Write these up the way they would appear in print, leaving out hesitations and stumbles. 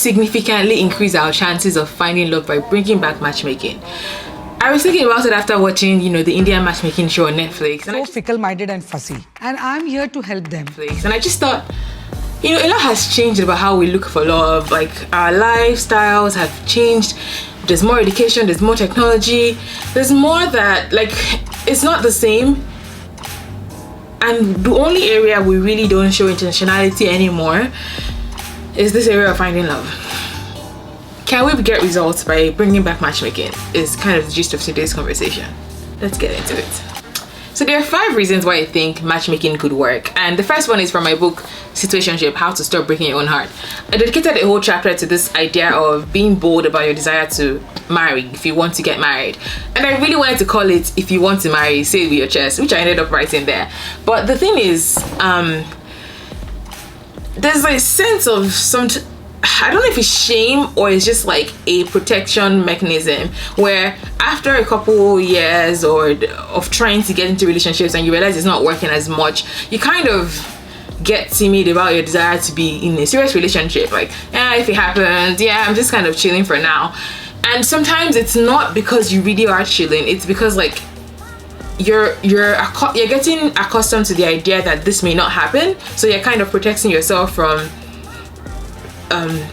significantly increase our chances of finding love by bringing back matchmaking. I was thinking about it after watching, the Indian matchmaking show on Netflix. So fickle-minded and fussy. And I'm here to help them. And I just thought, a lot has changed about how we look for love. Like, our lifestyles have changed. There's more education, there's more technology. There's more that, like, it's not the same. And the only area we really don't show intentionality anymore is this area of finding love. Can we get results by bringing back matchmaking? Is kind of the gist of today's conversation. Let's get into it. So there are 5 reasons why I think matchmaking could work. And the first one is from my book, Situationship, How to Stop Breaking Your Own Heart. I dedicated a whole chapter to this idea of being bold about your desire to marry, if you want to get married. And I really wanted to call it, if you want to marry, say it with your chest, which I ended up writing there. But the thing is, there's a sense of I don't know if it's shame or it's just like a protection mechanism where after a couple years of trying to get into relationships and you realize it's not working as much, you kind of get timid about your desire to be in a serious relationship. Like, if it happens, I'm just kind of chilling for now. And sometimes it's not because you really are chilling, it's because like you're getting accustomed to the idea that this may not happen, so you're kind of protecting yourself from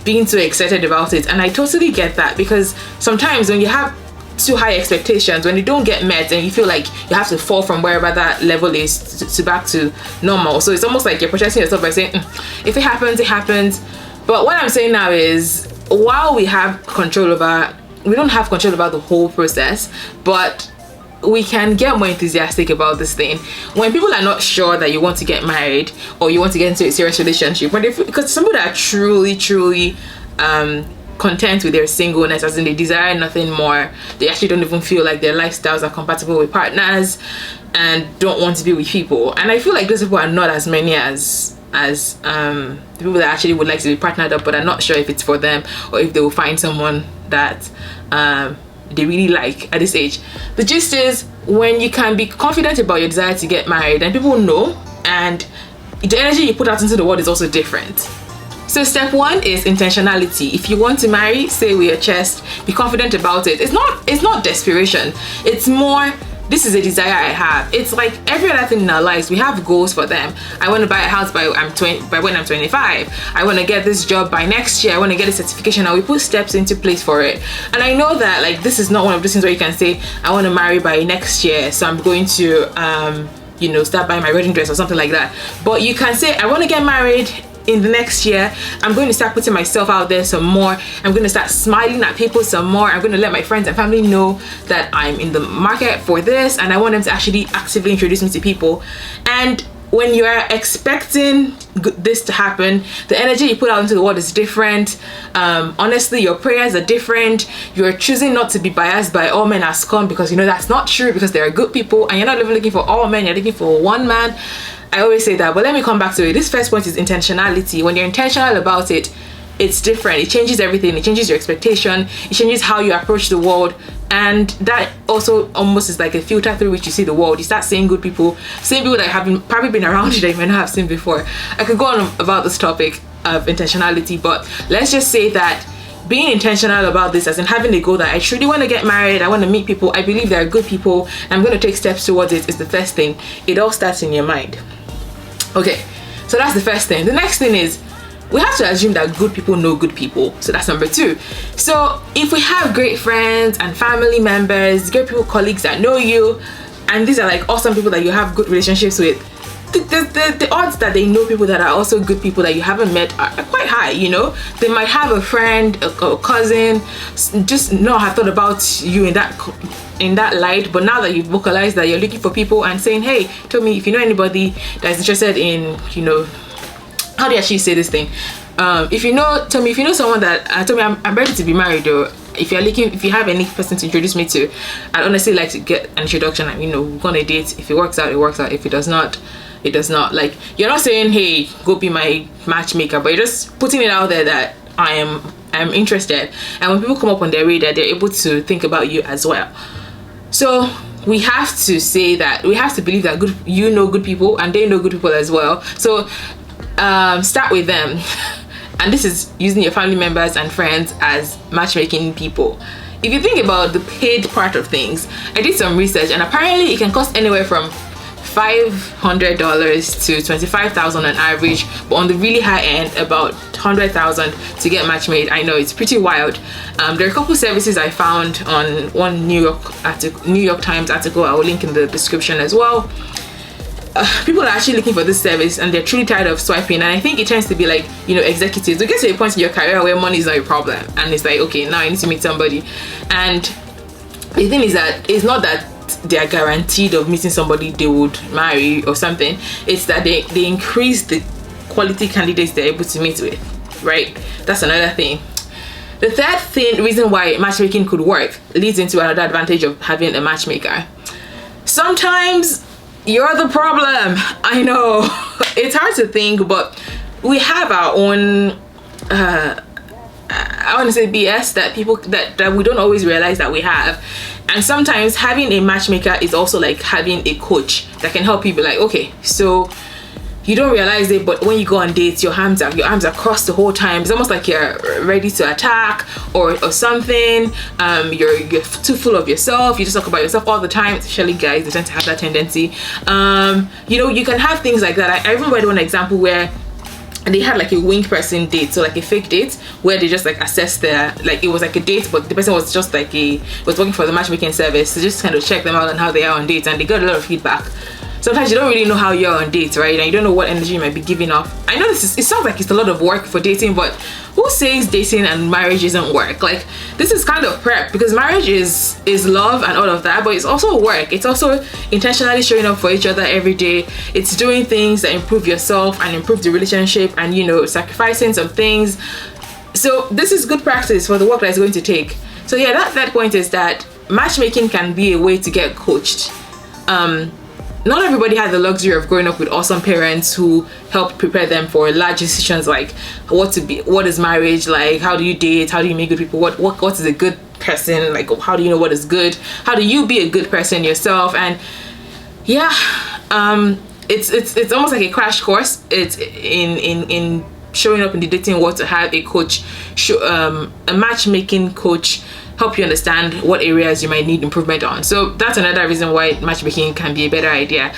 being too excited about it. And I totally get that, because sometimes when you have too high expectations, when they don't get met and you feel like you have to fall from wherever that level is to back to normal, so it's almost like you're protecting yourself by saying, if it happens, it happens. But what I'm saying now is, while we don't have control about the whole process, but we can get more enthusiastic about this thing when people are not sure that you want to get married or you want to get into a serious relationship. Because some people that are truly content with their singleness, as in they desire nothing more, they actually don't even feel like their lifestyles are compatible with partners and don't want to be with people. And I feel like those people are not as many as the people that actually would like to be partnered up but are not sure if it's for them or if they will find someone that they really like at this age. The gist is, when you can be confident about your desire to get married and people know, and the energy you put out into the world is also different. So step 1 is intentionality. If you want to marry, say with your chest, be confident about it. It's not desperation. It's more, this is a desire I have. It's like every other thing in our lives, we have goals for them. I want to buy a house by when I'm 25. I want to get this job by next year. I want to get a certification, and we put steps into place for it. And I know that like this is not one of those things where you can say, I want to marry by next year, so I'm going to start buying my wedding dress or something like that. But you can say, I want to get married in the next year. I'm going to start putting myself out there some more. I'm going to start smiling at people some more. I'm going to let my friends and family know that I'm in the market for this, and I want them to actually actively introduce me to people. And when you are expecting this to happen, the energy you put out into the world is different. Honestly, your prayers are different. You're choosing not to be biased by all men as scum, because that's not true, because there are good people and you're not even looking for all men, you're looking for one man. I always say that, but let me come back to it. This first point is intentionality. When you're intentional about it, it's different. It changes everything. It changes your expectation. It changes how you approach the world. And that also almost is like a filter through which you see the world. You start seeing good people, same people that have probably been around you that you may not have seen before. I could go on about this topic of intentionality, but let's just say that being intentional about this, as in having a goal that I truly want to get married, I want to meet people, I believe there are good people, and I'm going to take steps towards it, is the first thing. It all starts in your mind. Okay, so that's the first thing. The next thing is, we have to assume that good people know good people. So that's number 2. So if we have great friends and family members, great people, colleagues that know you, and these are like awesome people that you have good relationships with, the odds that they know people that are also good people that you haven't met are quite high. They might have a friend, a cousin, just not have thought about you in that light, but now that you've vocalized that you're looking for people and saying, hey, tell me if you know anybody that's interested in, how do you actually say this thing? Tell me if you know someone that tell me I'm ready to be married, or if you have any person to introduce me to, I'd honestly like to get an introduction and go on a date. If it works out, it works out. If it does not, it does not. Like, you're not saying, hey, go be my matchmaker, but you're just putting it out there that I'm interested. And when people come up on their radar, they're able to think about you as well. So we have to say that, we have to believe that good people and they know good people as well. So start with them. and this is using your family members and friends as matchmaking people. If you think about the paid part of things, I did some research, and apparently it can cost anywhere from $500 to $25,000 on average, but on the really high end about $100,000 to get match made. I know, it's pretty wild. There are a couple services I found on one New York Times article. I will link in the description as well. People are actually looking for this service, and they're truly tired of swiping, and I think it tends to be like, you know, executives. You get to a point in your career where money is not a problem, and it's like, okay, now I need to meet somebody. And the thing is that it's not that they are guaranteed of meeting somebody they would marry or something. It's that they increase the quality candidates they're able to meet with, right? That's another thing. The third reason why matchmaking could work leads into another advantage of having a matchmaker. Sometimes you're the problem. I know it's hard to think, but we have our own I want to say BS that people that we don't always realize that we have. And sometimes having a matchmaker is also like having a coach that can help you be like, okay, so you don't realize it, but when you go on dates, your arms are crossed the whole time. It's almost like you're ready to attack or something. You're too full of yourself. You just talk about yourself all the time. Especially guys, they tend to have that tendency. You know, you can have things like that. I remember one example where they had like a wing person date, so like a fake date where they just like assessed their, like, it was like a date, but the person was just like was working for the matchmaking service to just kind of check them out and how they are on dates, and they got a lot of feedback. Sometimes you don't really know how you're on dates, right? And you don't know what energy you might be giving off. I know it sounds like it's a lot of work for dating, but who says dating and marriage isn't work? Like, this is kind of prep, because marriage is love and all of that, but it's also work. It's also intentionally showing up for each other every day. It's doing things that improve yourself and improve the relationship, and, you know, sacrificing some things. So this is good practice for the work that it's going to take. So yeah, that point is that matchmaking can be a way to get coached. Not everybody has the luxury of growing up with awesome parents who help prepare them for large decisions like what is marriage, like how do you date, how do you meet good people, what is a good person, like how do you know what is good, how do you be a good person yourself. And yeah, it's almost like a crash course. It's in showing up in the dating world to have a coach, a matchmaking coach, help you understand what areas you might need improvement on. So that's another reason why matchmaking can be a better idea.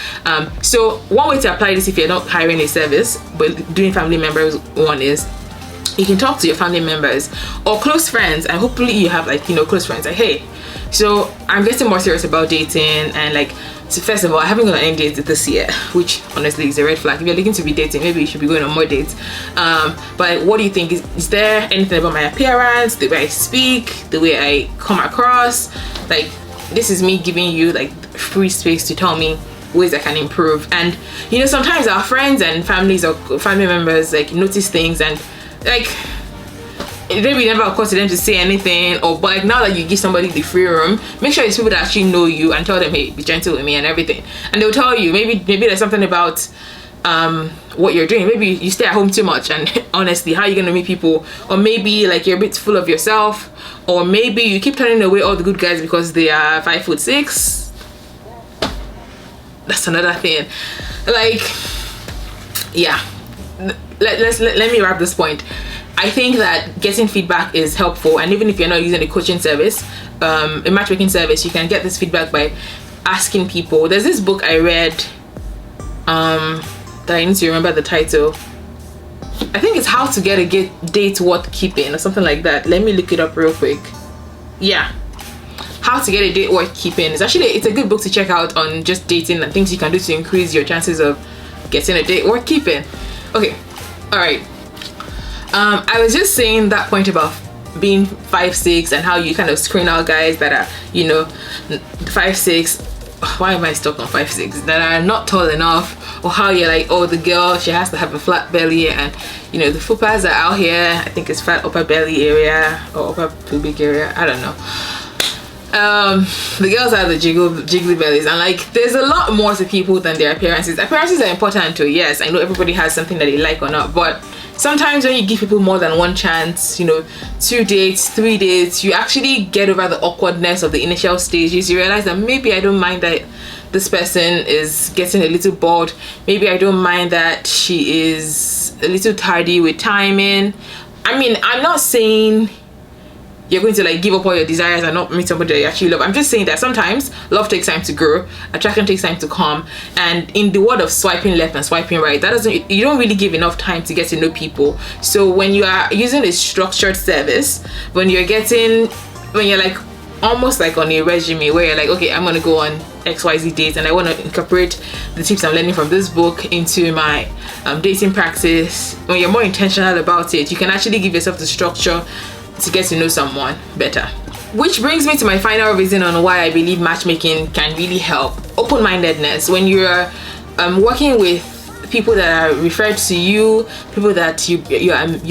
So one way to apply this if you're not hiring a service but doing family members one is you can talk to your family members or close friends, and hopefully you have, like, you know, close friends like, hey, so I'm getting more serious about dating, and like, so first of all, I haven't gone on any dates this year, which honestly is a red flag. If you're looking to be dating, maybe you should be going on more dates. But what do you think? Is there anything about my appearance, the way I speak, the way I come across? Like, this is me giving you like free space to tell me ways I can improve. And you know, sometimes our friends and families or family members like notice things, and like, it maybe never occurs to them to say anything, or but like now that you give somebody the free room, make sure it's people that actually know you and tell them, hey, be gentle with me and everything. And they'll tell you, maybe there's something about what you're doing. Maybe you stay at home too much, and honestly, how are you gonna meet people? Or maybe like you're a bit full of yourself, or maybe you keep turning away all the good guys because they are 5'6". That's another thing. Like, yeah, let me wrap this point. I think that getting feedback is helpful, and even if you're not using a coaching service, a matchmaking service, you can get this feedback by asking people. There's this book I read that I need to remember the title. I think it's How to Get a Date Worth Keeping or something like that. Let me look it up real quick. Yeah, How to Get a Date Worth Keeping. It's a good book to check out on just dating and things you can do to increase your chances of getting a date worth keeping. Okay, all right. I was just saying that point about being 5'6" and how you kind of screen out guys that are, you know, 5'6". Why am I stuck on 5'6"? That are not tall enough, or how you're like, oh, the girl, she has to have a flat belly, and you know, the fupas are out here. I think it's flat upper belly area or upper pubic area. I don't know. The girls are the jiggly bellies, and like, there's a lot more to people than their appearances. Appearances are important too. Yes, I know everybody has something that they like or not, but sometimes when you give people more than one chance, you know, 2 dates, 3 dates, you actually get over the awkwardness of the initial stages. You realize that maybe I don't mind that this person is getting a little bored. Maybe I don't mind that she is a little tardy with timing, I mean, I'm not saying you're going to like give up all your desires and not meet somebody that you actually love. I'm just saying that sometimes love takes time to grow, attraction takes time to come, and in the world of swiping left and swiping right, you don't really give enough time to get to know people. So when you are using a structured service, when you're like almost like on a resume where you're like, okay, I'm gonna go on XYZ dates and I want to incorporate the tips I'm learning from this book into my dating practice. When you're more intentional about it, you can actually give yourself the structure to get to know someone better. Which brings me to my final reason on why I believe matchmaking can really help: open-mindedness. When you're working with people that are referred to you, people that you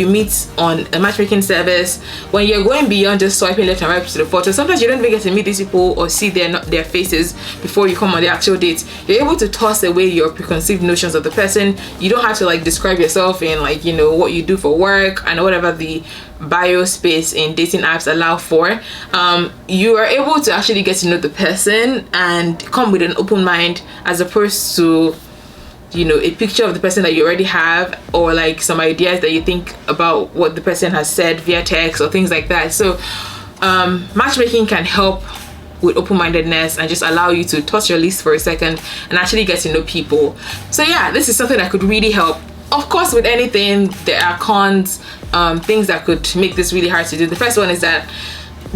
meet on a matchmaking service, when you're going beyond just swiping left and right to the photo, sometimes you don't even get to meet these people or see their faces before you come on the actual date. You're able to toss away your preconceived notions of the person. You don't have to like describe yourself in like, you know, what you do for work and whatever the bio space in dating apps allow for. You are able to actually get to know the person and come with an open mind, as opposed to, you know, a picture of the person that you already have, or like some ideas that you think about what the person has said via text or things like that. So matchmaking can help with open-mindedness and just allow you to toss your list for a second and actually get to know people. So yeah, this is something that could really help. Of course, with anything there are cons, things that could make this really hard to do. The first one is that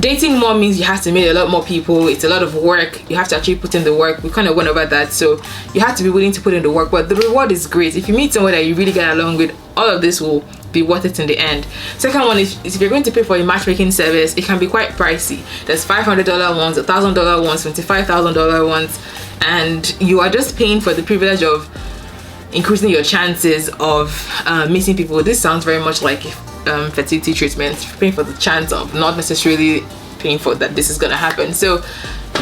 dating more means you have to meet a lot more people. It's a lot of work. You have to actually put in the work. We kind of went over that, so you have to be willing to put in the work, but the reward is great. If you meet someone that you really get along with, all of this will be worth it in the end. Second one is if you're going to pay for a matchmaking service, it can be quite pricey. There's $500 ones, $1,000 ones, $25,000 ones, and you are just paying for the privilege of increasing your chances of meeting people. This sounds very much like fertility treatment, paying for the chance of, not necessarily paying for that this is gonna happen. So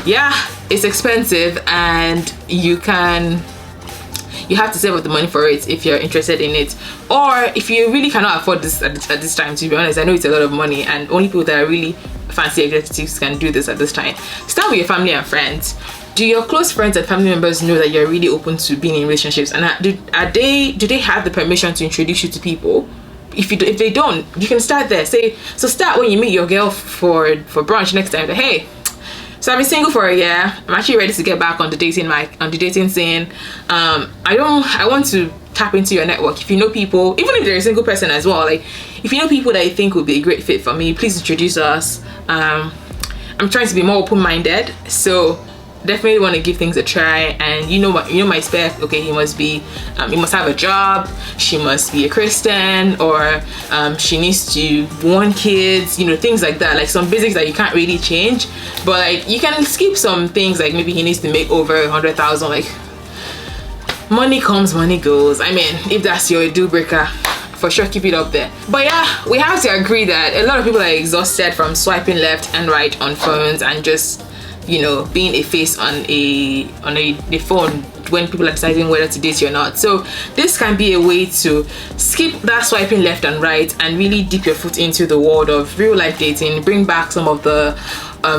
yeah, it's expensive, and you have to save up the money for it if you're interested in it, or if you really cannot afford this at this time. To be honest, I know it's a lot of money and only people that are really fancy executives can do this at this time. Start with your family and friends. Do your close friends and family members know that you're really open to being in relationships, and do they have the permission to introduce you to people? If they don't, you can start there. Start when you meet your girl for brunch next time. Hey, so I've been single for a year. I'm actually ready to get back on the dating scene. I want to tap into your network. If you know people, even if they're a single person as well, like if you know people that you think would be a great fit for me, please introduce us. I'm trying to be more open-minded, so definitely want to give things a try. And you know my spec. Okay, he must have a job, she must be a Christian, or she needs to want kids, you know, things like that, like some basics that you can't really change, but like you can skip some things, like maybe he needs to make over 100,000. like money comes, money goes. I mean, if that's your deal breaker, for sure keep it up there. But yeah, we have to agree that a lot of people are exhausted from swiping left and right on phones and just, you know, being a face on a phone when people are deciding whether to date you or not. So this can be a way to skip that swiping left and right and really dip your foot into the world of real life dating, bring back some of the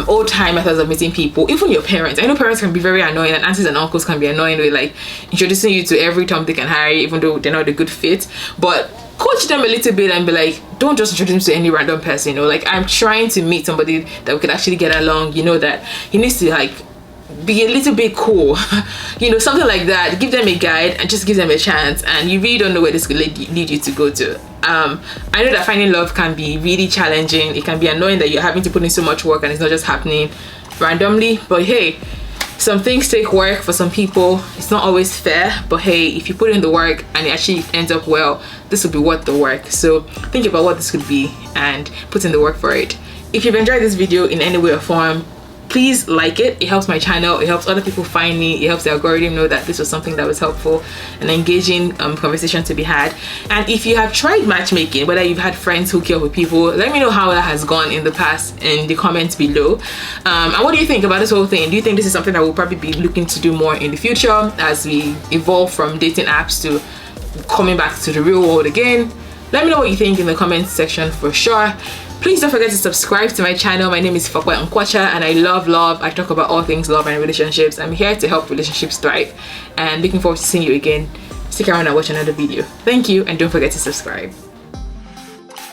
old time methods of meeting people. Even your parents, I know parents can be very annoying, and aunties and uncles can be annoying with like introducing you to every Tom, Dick and Harry, even though they're not a good fit. But coach them a little bit and be like, don't just introduce him to any random person, you know, like I'm trying to meet somebody that we could actually get along, you know, that he needs to like be a little bit cool, you know, something like that. Give them a guide and just give them a chance, and you really don't know where this could lead you to go to. I know that finding love can be really challenging. It can be annoying that you're having to put in so much work and it's not just happening randomly, but hey, some things take work for some people. It's not always fair, but hey, if you put in the work and it actually ends up well, this will be worth the work. So think about what this could be and put in the work for it. If you've enjoyed this video in any way or form, please like it. It helps my channel, it helps other people find me, it helps the algorithm know that this was something that was helpful and engaging conversation to be had. And if you have tried matchmaking, whether you've had friends hook you up with people, let me know how that has gone in the past in the comments below. And what do you think about this whole thing? Do you think this is something that we'll probably be looking to do more in the future as we evolve from dating apps to coming back to the real world again? Let me know what you think in the comments section for sure. Please don't forget to subscribe to my channel. My name is Fopsy and I love love. I talk about all things love and relationships. I'm here to help relationships thrive, and looking forward to seeing you again. Stick around and watch another video. Thank you, and don't forget to subscribe.